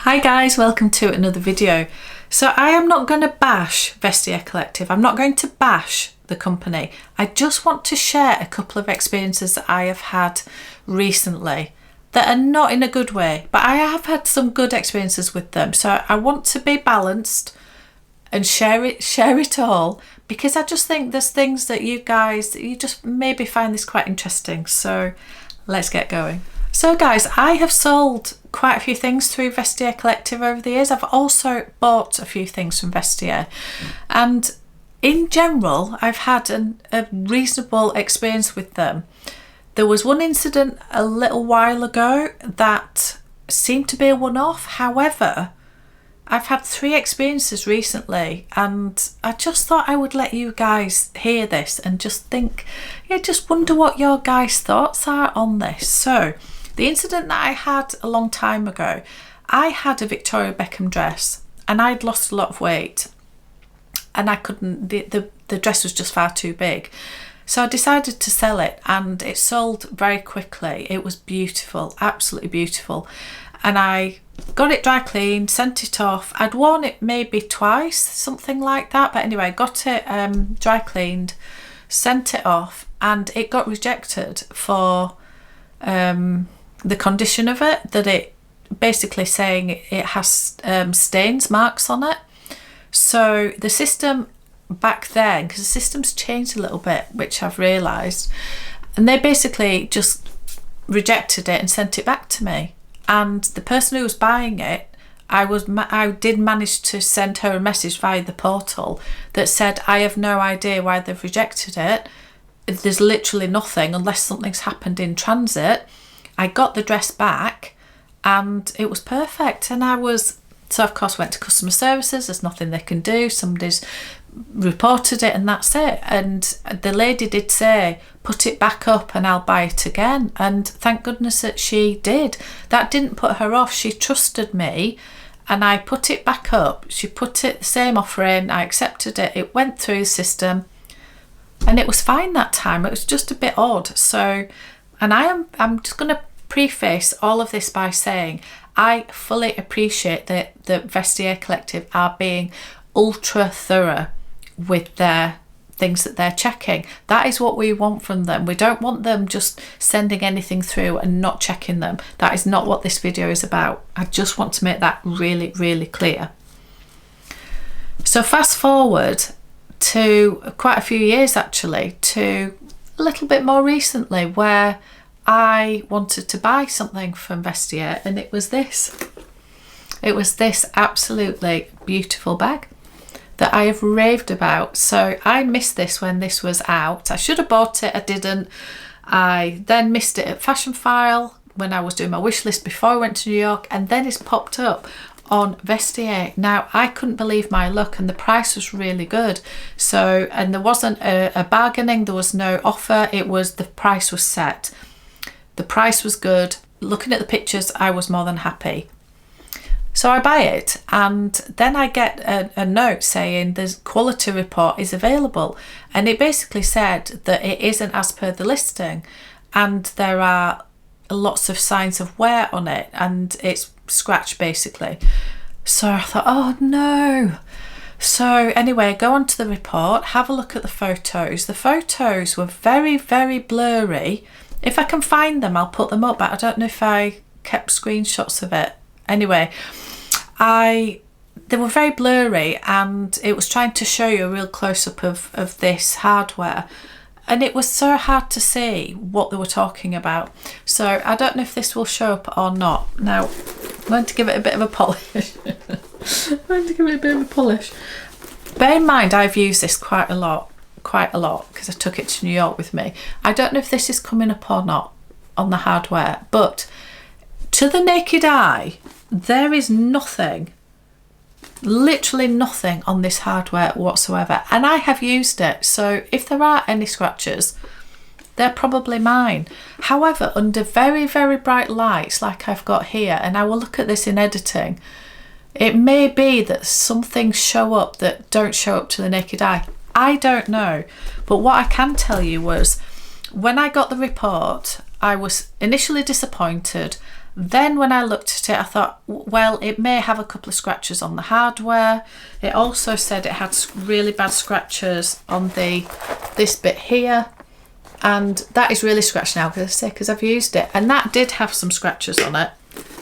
Hi guys, welcome to another video. So I am not going to bash Vestiaire Collective. I'm not going to bash the company. I just want to share a couple of experiences that I have had recently that are not in a good way, but I have had some good experiences with them. So I want to be balanced and share it all, because I just think there's things that you just maybe find this quite interesting. So let's get going. So guys, I have sold quite a few things through Vestiaire Collective over the years. I've also bought a few things from Vestiaire, and in general I've had a reasonable experience with them. There was one incident a little while ago that seemed to be a one-off. However, I've had 3 experiences recently, and I just thought I would let you guys hear this and just think, just wonder what your guys' thoughts are on this. So the incident that I had a long time ago, I had a Victoria Beckham dress and I'd lost a lot of weight, and I couldn't, the dress was just far too big. So I decided to sell it, and it sold very quickly. It was beautiful, absolutely beautiful. And I got it dry cleaned, sent it off. I'd worn it maybe twice, something like that. But anyway, I got it dry cleaned, sent it off, and it got rejected for the condition of it, that it basically saying it has stains, marks on it. So the system back then, because the system's changed a little bit, which I've realised, and they basically just rejected it and sent it back to me. And the person who was buying it, I did manage to send her a message via the portal that said, I have no idea why they've rejected it. There's literally nothing unless something's happened in transit. I got the dress back and it was perfect. And so of course went to customer services. There's nothing they can do. Somebody's reported it and that's it. And the lady did say, put it back up and I'll buy it again. And thank goodness that she did. That didn't put her off. She trusted me, and I put it back up. She put it the same offer in. I accepted it. It went through the system and it was fine that time. It was just a bit odd. So, and I'm just going to preface all of this by saying I fully appreciate that the Vestiaire Collective are being ultra thorough with their things that they're checking. That is what we want from them. We don't want them just sending anything through and not checking them. That is not what this video is about. I just want to make that really, really clear. So fast forward to quite a few years, actually, to a little bit more recently, where I wanted to buy something from Vestiaire, and it was this. It was this absolutely beautiful bag that I have raved about. So I missed this when this was out. I should have bought it, I didn't. I then missed it at Fashion File when I was doing my wish list before I went to New York, and then it's popped up on Vestiaire. Now I couldn't believe my luck, and the price was really good. So, and there wasn't a bargaining, there was no offer, the price was set. The price was good. Looking at the pictures, I was more than happy. So I buy it, and then I get a note saying the quality report is available, and it basically said that it isn't as per the listing, and there are lots of signs of wear on it, and it's scratched basically. So I thought, oh no. So anyway, go on to the report, have a look at the photos. The photos were very, very blurry. If I can find them, I'll put them up, but I don't know if I kept screenshots of it. Anyway, they were very blurry, and it was trying to show you a real close-up of this hardware, and it was so hard to see what they were talking about. So I don't know if this will show up or not. Now, I'm going to give it a bit of a polish. Bear in mind, I've used this quite a lot, because I took it to New York with me. I don't know if this is coming up or not on the hardware, but to the naked eye, there is nothing, literally nothing on this hardware whatsoever. And I have used it, so if there are any scratches, they're probably mine. However, under very, very bright lights like I've got here, and I will look at this in editing, it may be that some things show up that don't show up to the naked eye. I don't know. But what I can tell you was, when I got the report, I was initially disappointed. Then when I looked at it, I thought, well, it may have a couple of scratches on the hardware. It also said it had really bad scratches on this bit here. And that is really scratched now, because I've used it. And that did have some scratches on it.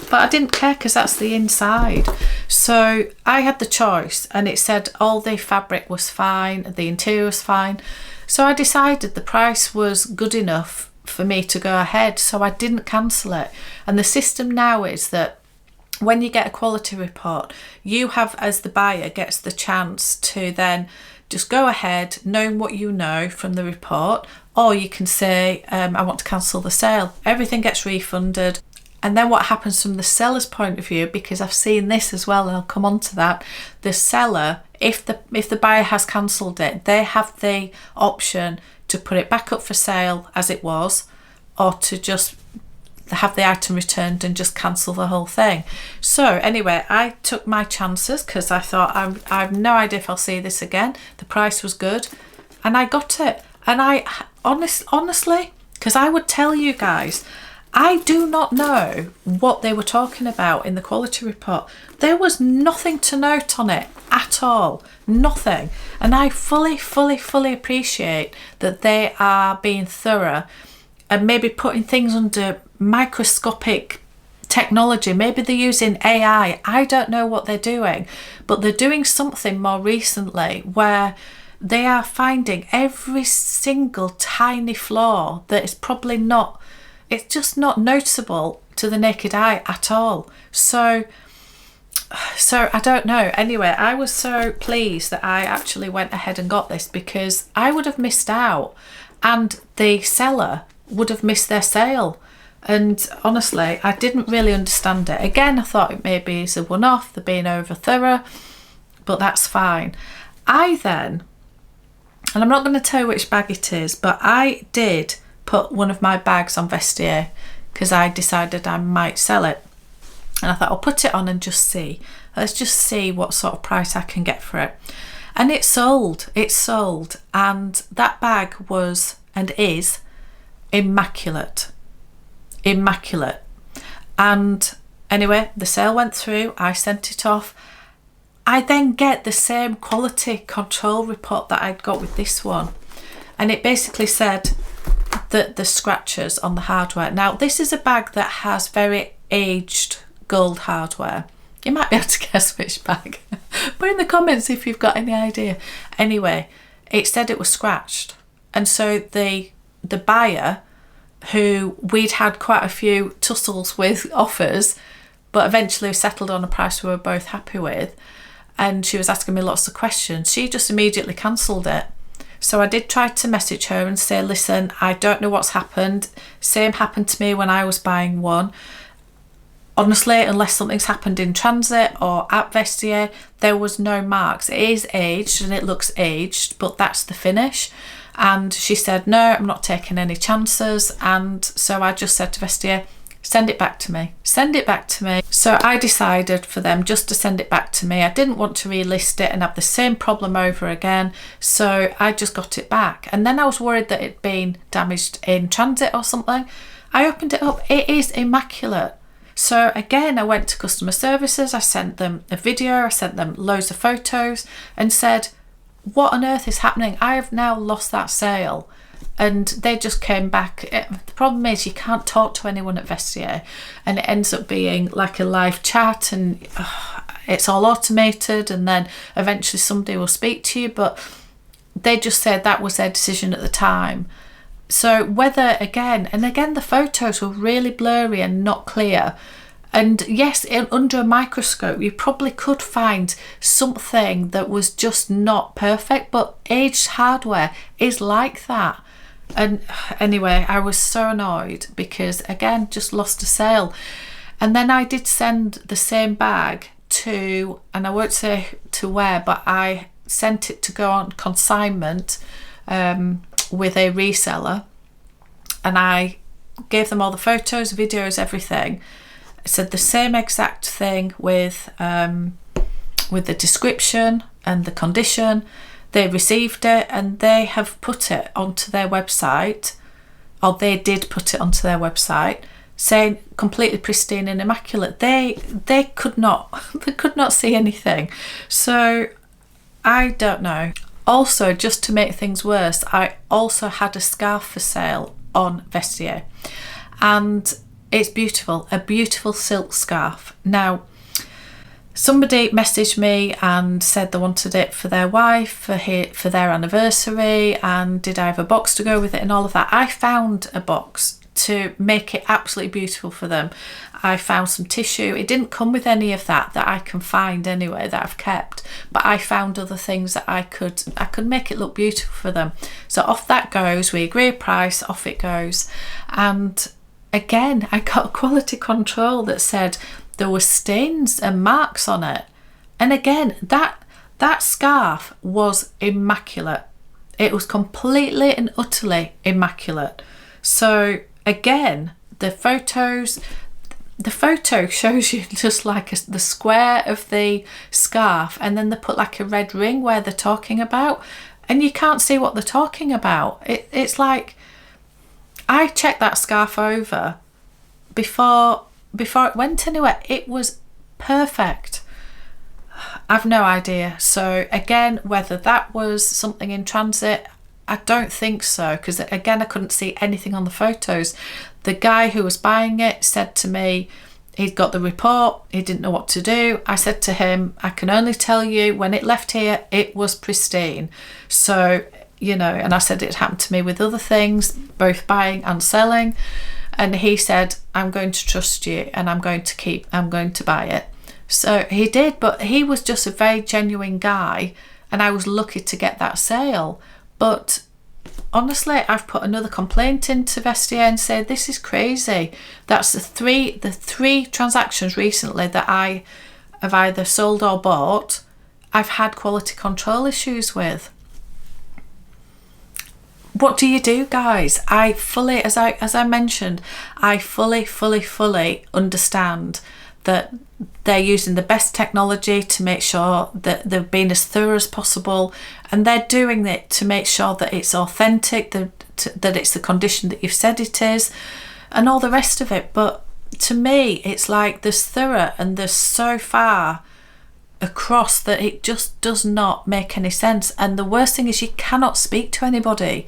But I didn't care because that's the inside. So I had the choice, and it said all the fabric was fine, the interior was fine. So I decided the price was good enough for me to go ahead, so I didn't cancel it. And the system now is that when you get a quality report, you have, as the buyer, gets the chance to then just go ahead knowing what you know from the report, or you can say, I want to cancel the sale. Everything gets refunded. And then what happens from the seller's point of view, because I've seen this as well, and I'll come on to that, the seller, if the buyer has cancelled it, they have the option to put it back up for sale as it was, or to just have the item returned and just cancel the whole thing. So anyway, I took my chances because I thought I have no idea if I'll see this again. The price was good, and I got it. And I honestly, because I would tell you guys, I do not know what they were talking about in the quality report. There was nothing to note on it at all, nothing. And I fully appreciate that they are being thorough and maybe putting things under microscopic technology. Maybe they're using AI. I don't know what they're doing, but they're doing something more recently where they are finding every single tiny flaw that is probably not, it's just not noticeable to the naked eye at all. So I don't know. Anyway, I was so pleased that I actually went ahead and got this, because I would have missed out and the seller would have missed their sale. And honestly, I didn't really understand it. Again, I thought it maybe is a one-off, they're being over thorough, but that's fine. I then, and I'm not going to tell you which bag it is, but I did put one of my bags on Vestiaire because I decided I might sell it. And I thought I'll put it on and just see. Let's just see what sort of price I can get for it. And it sold. And that bag was and is immaculate. And anyway, the sale went through. I sent it off. I then get the same quality control report that I'd got with this one. And it basically said that the scratches on the hardware. Now, this is a bag that has very aged gold hardware. You might be able to guess which bag. Put in the comments if you've got any idea. Anyway, it said it was scratched. And so the buyer, who we'd had quite a few tussles with offers, but eventually settled on a price we were both happy with, and she was asking me lots of questions, she just immediately cancelled it. So I did try to message her and say, listen, I don't know what's happened. Same happened to me when I was buying one. Honestly, unless something's happened in transit or at Vestiaire, there was no marks. It is aged and it looks aged, but that's the finish. And she said, no, I'm not taking any chances. And so I just said to Vestiaire, send it back to me. Send it back to me. So I decided for them just to send it back to me. I didn't want to relist it and have the same problem over again. So I just got it back. And then I was worried that it'd been damaged in transit or something. I opened it up. It is immaculate. So again, I went to customer services. I sent them a video. I sent them loads of photos and said, what on earth is happening? I have now lost that sale. And they just came back. The problem is you can't talk to anyone at Vestiaire, and it ends up being like a live chat, and it's all automated, and then eventually somebody will speak to you, but they just said that was their decision at the time. So whether, again the photos were really blurry and not clear. And yes, under a microscope, you probably could find something that was just not perfect, but aged hardware is like that. And anyway, I was so annoyed because, again, just lost a sale. And then I did send the same bag to, and I won't say to where, but I sent it to go on consignment with a reseller. And I gave them all the photos, videos, everything. I said the same exact thing with the description and the condition. They received it and they have put it onto their website, or they did put it onto their website, saying completely pristine and immaculate. They could not they could not see anything. So I don't know. Also, just to make things worse, I also had a scarf for sale on Vestiaire, and it's beautiful, a beautiful silk scarf. Now, somebody messaged me and said they wanted it for their wife for their anniversary, and did I have a box to go with it and all of that. I found a box to make it absolutely beautiful for them. I found some tissue. It didn't come with any of that I can find anyway, that I've kept, but I found other things that I could make it look beautiful for them. So off that goes. We agree a price, off it goes. And again, I got quality control that said there were stains and marks on it. And again, that scarf was immaculate. It was completely and utterly immaculate. So again, the photo shows you just like the square of the scarf, and then they put like a red ring where they're talking about, and you can't see what they're talking about. It's like, I checked that scarf over before it went anywhere. It was perfect. I've no idea. So again, whether that was something in transit, I don't think so, because again, I couldn't see anything on the photos. The guy who was buying it said to me he'd got the report, he didn't know what to do. I said to him, I can only tell you when it left here, it was pristine. So, you know, and I said it happened to me with other things, both buying and selling. And he said, I'm going to trust you, and I'm going to buy it. So he did, but he was just a very genuine guy, and I was lucky to get that sale. But honestly, I've put another complaint into Vestiaire and said, this is crazy. That's the three transactions recently that I have either sold or bought, I've had quality control issues with. What do you do, guys? I fully, as I mentioned, I fully understand that they're using the best technology to make sure that they've been as thorough as possible, and they're doing it to make sure that it's authentic, that it's the condition that you've said it is, and all the rest of it. But to me, it's like there's thorough and there's so far across that it just does not make any sense. And the worst thing is you cannot speak to anybody.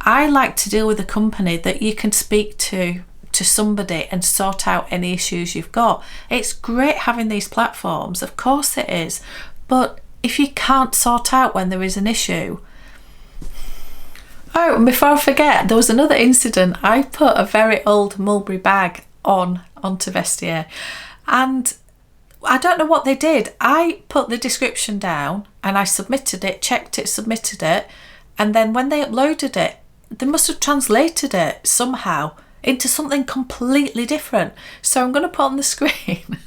I like to deal with a company that you can speak to somebody and sort out any issues you've got. It's great having these platforms, of course it is, but if you can't sort out when there is an issue. Oh, and before I forget, there was another incident. I put a very old mulberry bag onto Vestiaire, and I don't know what they did. I put the description down and I submitted it, checked it, submitted it, and then when they uploaded it, they must have translated it somehow into something completely different. So I'm going to put on the screen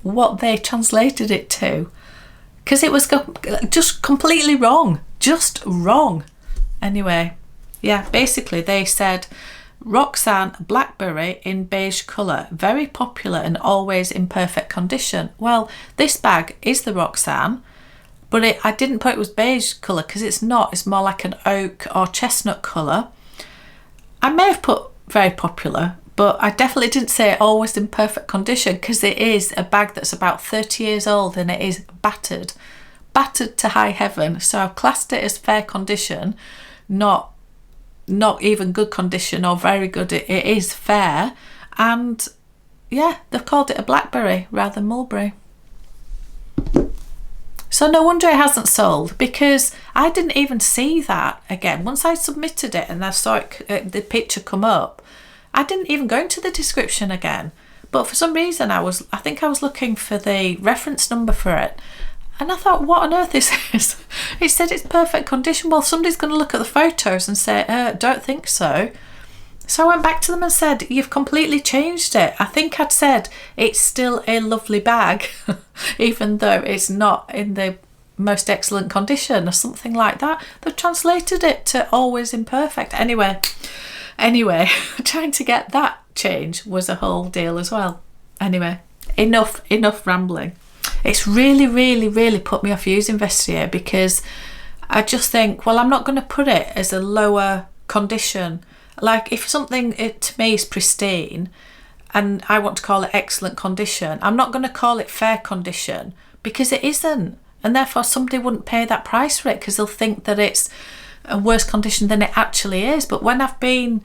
what they translated it to, because it was just completely wrong, just wrong. Anyway, yeah, basically they said Roxanne Blackberry in beige colour, very popular and always in perfect condition. Well, this bag is the Roxanne, but I didn't put it was beige colour because it's not. It's more like an oak or chestnut colour. I may have put very popular, but I definitely didn't say always in perfect condition, because it is a bag that's about 30 years old and it is battered to high heaven. So I've classed it as fair condition, not even good condition or very good. It is fair, and yeah, they've called it a Blackberry rather than mulberry. So no wonder it hasn't sold, because I didn't even see that again. Once I submitted it and I saw the picture come up, I didn't even go into the description again. But for some reason I think I was looking for the reference number for it, and I thought, what on earth is this? It said it's perfect condition. Well, somebody's going to look at the photos and say, don't think so. So I went back to them and said, you've completely changed it. I think I'd said it's still a lovely bag, even though it's not in the most excellent condition or something like that. They've translated it to always imperfect. Anyway, trying to get that change was a whole deal as well. Anyway, enough rambling. It's really put me off using Vestiaire, because I just think, well, I'm not going to put it as a lower condition Like if something to me is pristine and I want to call it excellent condition, I'm not going to call it fair condition, because it isn't. And therefore somebody wouldn't pay that price for it because they'll think that it's a worse condition than it actually is. But when I've been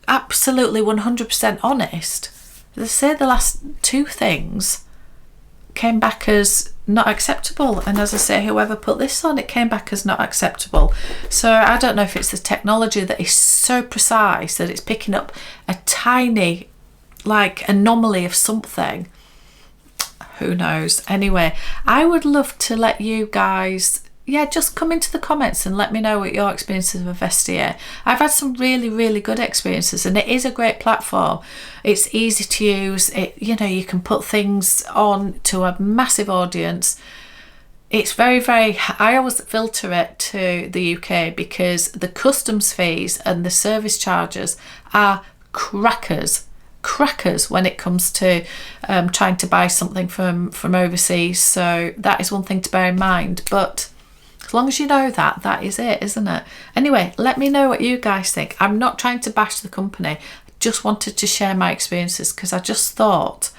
absolutely 100% honest, they say the last two things came back as not acceptable, and as I say, whoever put this on, it came back as not acceptable. So I don't know if it's the technology that is so precise that it's picking up a tiny like anomaly of something. Who knows? Anyway, I would love to let you guys, just come into the comments and let me know what your experiences of Vestiaire. I've had some really, really good experiences, and it is a great platform. It's easy to use. You can put things on to a massive audience. It's very, very, I always filter it to the UK because the customs fees and the service charges are crackers when it comes to trying to buy something from overseas. So that is one thing to bear in mind. But as long as you know that, that is it, isn't it? Anyway, let me know what you guys think. I'm not trying to bash the company. I just wanted to share my experiences because I just thought,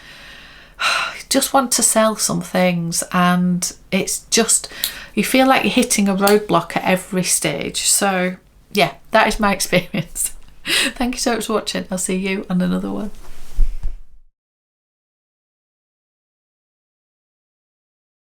I just want to sell some things, and it's just, you feel like you're hitting a roadblock at every stage. So yeah, that is my experience. Thank you so much for watching. I'll see you on another one.